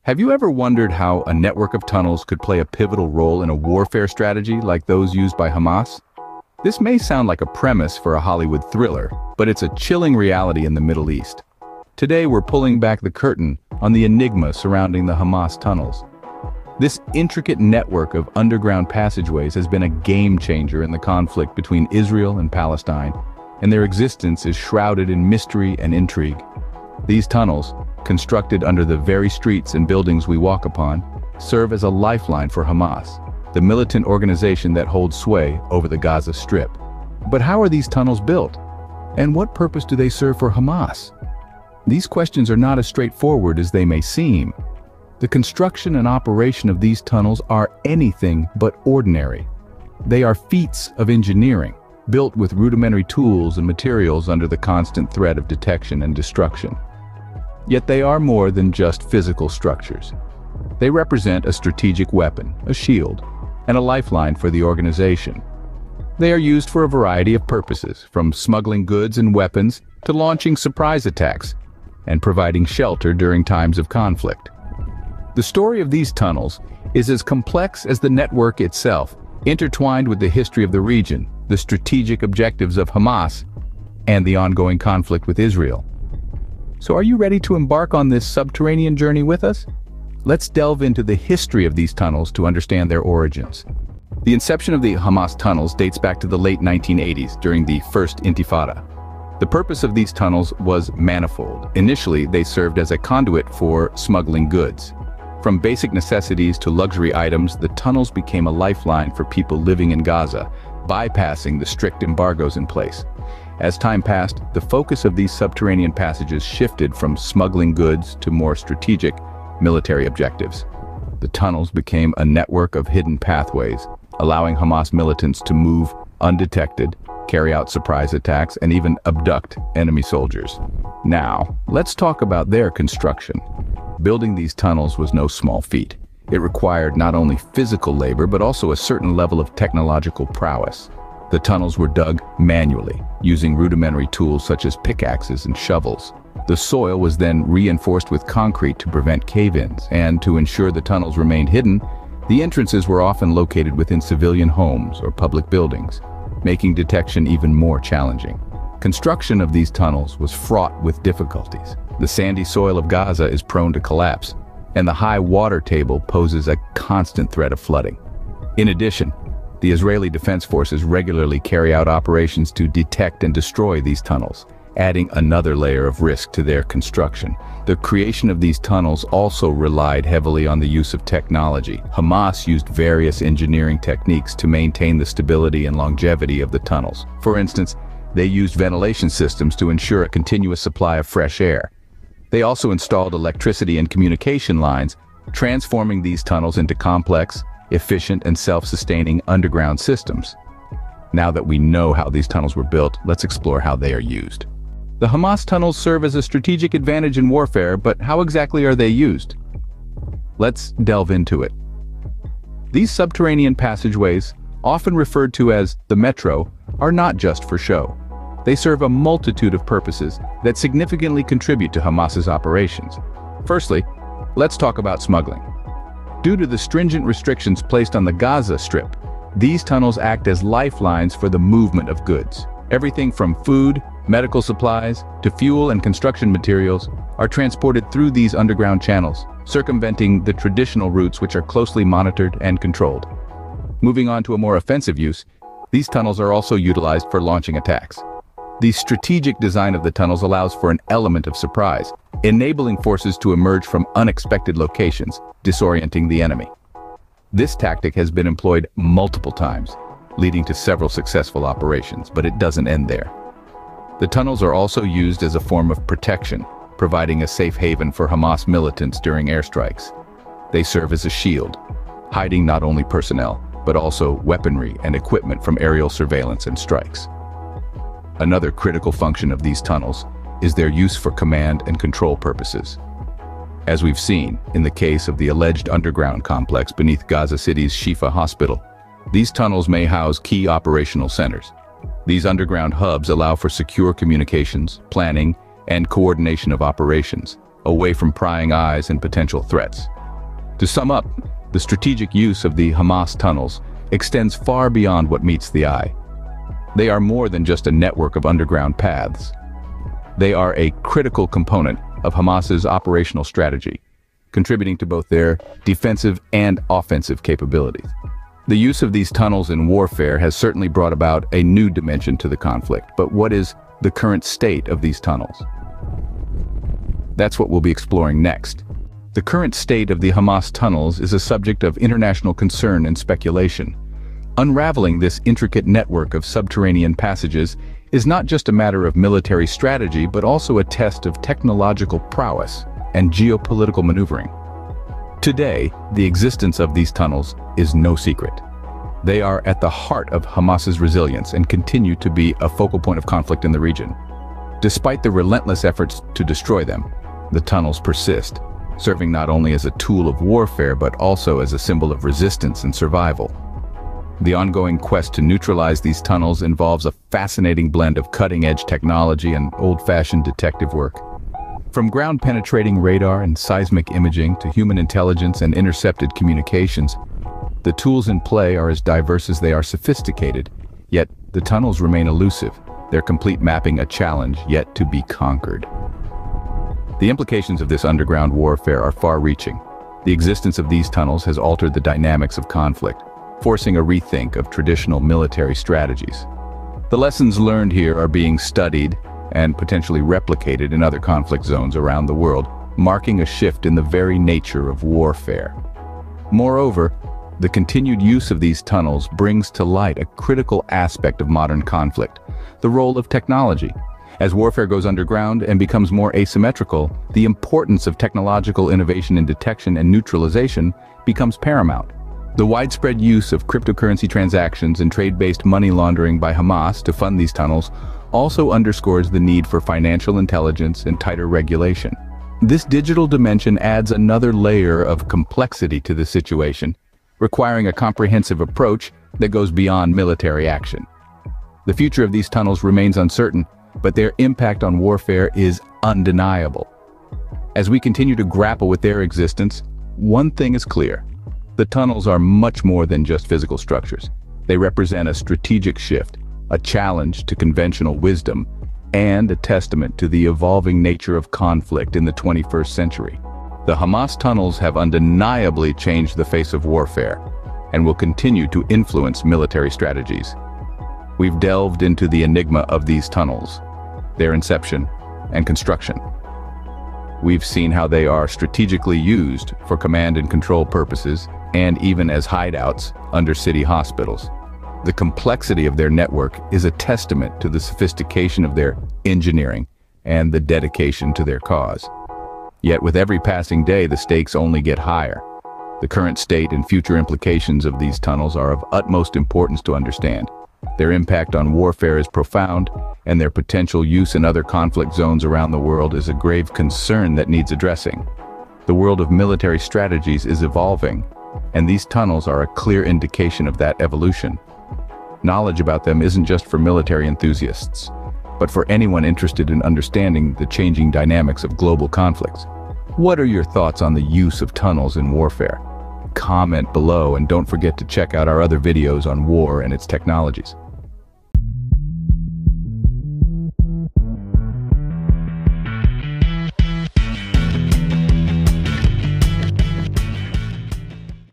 Have you ever wondered how a network of tunnels could play a pivotal role in a warfare strategy like those used by Hamas? This may sound like a premise for a Hollywood thriller, but it's a chilling reality in the Middle East. Today we're pulling back the curtain on the enigma surrounding the Hamas tunnels. This intricate network of underground passageways has been a game changer in the conflict between Israel and Palestine, and their existence is shrouded in mystery and intrigue. These tunnels, constructed under the very streets and buildings we walk upon, serve as a lifeline for Hamas, the militant organization that holds sway over the Gaza Strip. But how are these tunnels built? And what purpose do they serve for Hamas? These questions are not as straightforward as they may seem. The construction and operation of these tunnels are anything but ordinary. They are feats of engineering, built with rudimentary tools and materials under the constant threat of detection and destruction. Yet they are more than just physical structures. They represent a strategic weapon, a shield, and a lifeline for the organization. They are used for a variety of purposes, from smuggling goods and weapons to launching surprise attacks and providing shelter during times of conflict. The story of these tunnels is as complex as the network itself, intertwined with the history of the region, the strategic objectives of Hamas, and the ongoing conflict with Israel. So are you ready to embark on this subterranean journey with us? Let's delve into the history of these tunnels to understand their origins. The inception of the Hamas tunnels dates back to the late 1980s during the First Intifada. The purpose of these tunnels was manifold. Initially, they served as a conduit for smuggling goods. From basic necessities to luxury items, the tunnels became a lifeline for people living in Gaza, bypassing the strict embargoes in place. As time passed, the focus of these subterranean passages shifted from smuggling goods to more strategic military objectives. The tunnels became a network of hidden pathways, allowing Hamas militants to move undetected, carry out surprise attacks, and even abduct enemy soldiers. Now, let's talk about their construction. Building these tunnels was no small feat. It required not only physical labor, but also a certain level of technological prowess. The tunnels were dug manually, using rudimentary tools such as pickaxes and shovels. The soil was then reinforced with concrete to prevent cave-ins, and to ensure the tunnels remained hidden, the entrances were often located within civilian homes or public buildings, making detection even more challenging. Construction of these tunnels was fraught with difficulties. The sandy soil of Gaza is prone to collapse, and the high water table poses a constant threat of flooding. In addition, the Israeli Defense Forces regularly carry out operations to detect and destroy these tunnels, adding another layer of risk to their construction. The creation of these tunnels also relied heavily on the use of technology. Hamas used various engineering techniques to maintain the stability and longevity of the tunnels. For instance, they used ventilation systems to ensure a continuous supply of fresh air. They also installed electricity and communication lines, transforming these tunnels into complex, efficient, and self-sustaining underground systems. Now that we know how these tunnels were built, let's explore how they are used. The Hamas tunnels serve as a strategic advantage in warfare, but how exactly are they used? Let's delve into it. These subterranean passageways, often referred to as the metro, are not just for show. They serve a multitude of purposes that significantly contribute to Hamas's operations. Firstly, let's talk about smuggling. Due to the stringent restrictions placed on the Gaza Strip, these tunnels act as lifelines for the movement of goods. Everything from food, medical supplies, to fuel and construction materials are transported through these underground channels, circumventing the traditional routes which are closely monitored and controlled. Moving on to a more offensive use, these tunnels are also utilized for launching attacks. The strategic design of the tunnels allows for an element of surprise, enabling forces to emerge from unexpected locations, disorienting the enemy. This tactic has been employed multiple times, leading to several successful operations, but it doesn't end there. The tunnels are also used as a form of protection, providing a safe haven for Hamas militants during airstrikes. They serve as a shield, hiding not only personnel, but also weaponry and equipment from aerial surveillance and strikes. Another critical function of these tunnels is their use for command and control purposes. As we've seen in the case of the alleged underground complex beneath Gaza City's Shifa Hospital, these tunnels may house key operational centers. These underground hubs allow for secure communications, planning, and coordination of operations, away from prying eyes and potential threats. To sum up, the strategic use of the Hamas tunnels extends far beyond what meets the eye. They are more than just a network of underground paths. They are a critical component of Hamas's operational strategy, contributing to both their defensive and offensive capabilities. The use of these tunnels in warfare has certainly brought about a new dimension to the conflict, but what is the current state of these tunnels? That's what we'll be exploring next. The current state of the Hamas tunnels is a subject of international concern and speculation. Unraveling this intricate network of subterranean passages is not just a matter of military strategy, but also a test of technological prowess and geopolitical maneuvering. Today, the existence of these tunnels is no secret. They are at the heart of Hamas's resilience and continue to be a focal point of conflict in the region. Despite the relentless efforts to destroy them, the tunnels persist, serving not only as a tool of warfare but also as a symbol of resistance and survival. The ongoing quest to neutralize these tunnels involves a fascinating blend of cutting-edge technology and old-fashioned detective work. From ground-penetrating radar and seismic imaging to human intelligence and intercepted communications, the tools in play are as diverse as they are sophisticated, yet the tunnels remain elusive, their complete mapping a challenge yet to be conquered. The implications of this underground warfare are far-reaching. The existence of these tunnels has altered the dynamics of conflict, forcing a rethink of traditional military strategies. The lessons learned here are being studied and potentially replicated in other conflict zones around the world, marking a shift in the very nature of warfare. Moreover, the continued use of these tunnels brings to light a critical aspect of modern conflict: the role of technology. As warfare goes underground and becomes more asymmetrical, the importance of technological innovation in detection and neutralization becomes paramount. The widespread use of cryptocurrency transactions and trade-based money laundering by Hamas to fund these tunnels also underscores the need for financial intelligence and tighter regulation. This digital dimension adds another layer of complexity to the situation, requiring a comprehensive approach that goes beyond military action. The future of these tunnels remains uncertain, but their impact on warfare is undeniable. As we continue to grapple with their existence, one thing is clear: the tunnels are much more than just physical structures. They represent a strategic shift, a challenge to conventional wisdom, and a testament to the evolving nature of conflict in the 21st century. The Hamas tunnels have undeniably changed the face of warfare and will continue to influence military strategies. We've delved into the enigma of these tunnels, their inception and construction. We've seen how they are strategically used for command and control purposes and even as hideouts under city hospitals. The complexity of their network is a testament to the sophistication of their engineering and the dedication to their cause. Yet with every passing day, the stakes only get higher. The current state and future implications of these tunnels are of utmost importance to understand. Their impact on warfare is profound, and their potential use in other conflict zones around the world is a grave concern that needs addressing. The world of military strategies is evolving, and these tunnels are a clear indication of that evolution. Knowledge about them isn't just for military enthusiasts, but for anyone interested in understanding the changing dynamics of global conflicts. What are your thoughts on the use of tunnels in warfare? Comment below, and don't forget to check out our other videos on war and its technologies.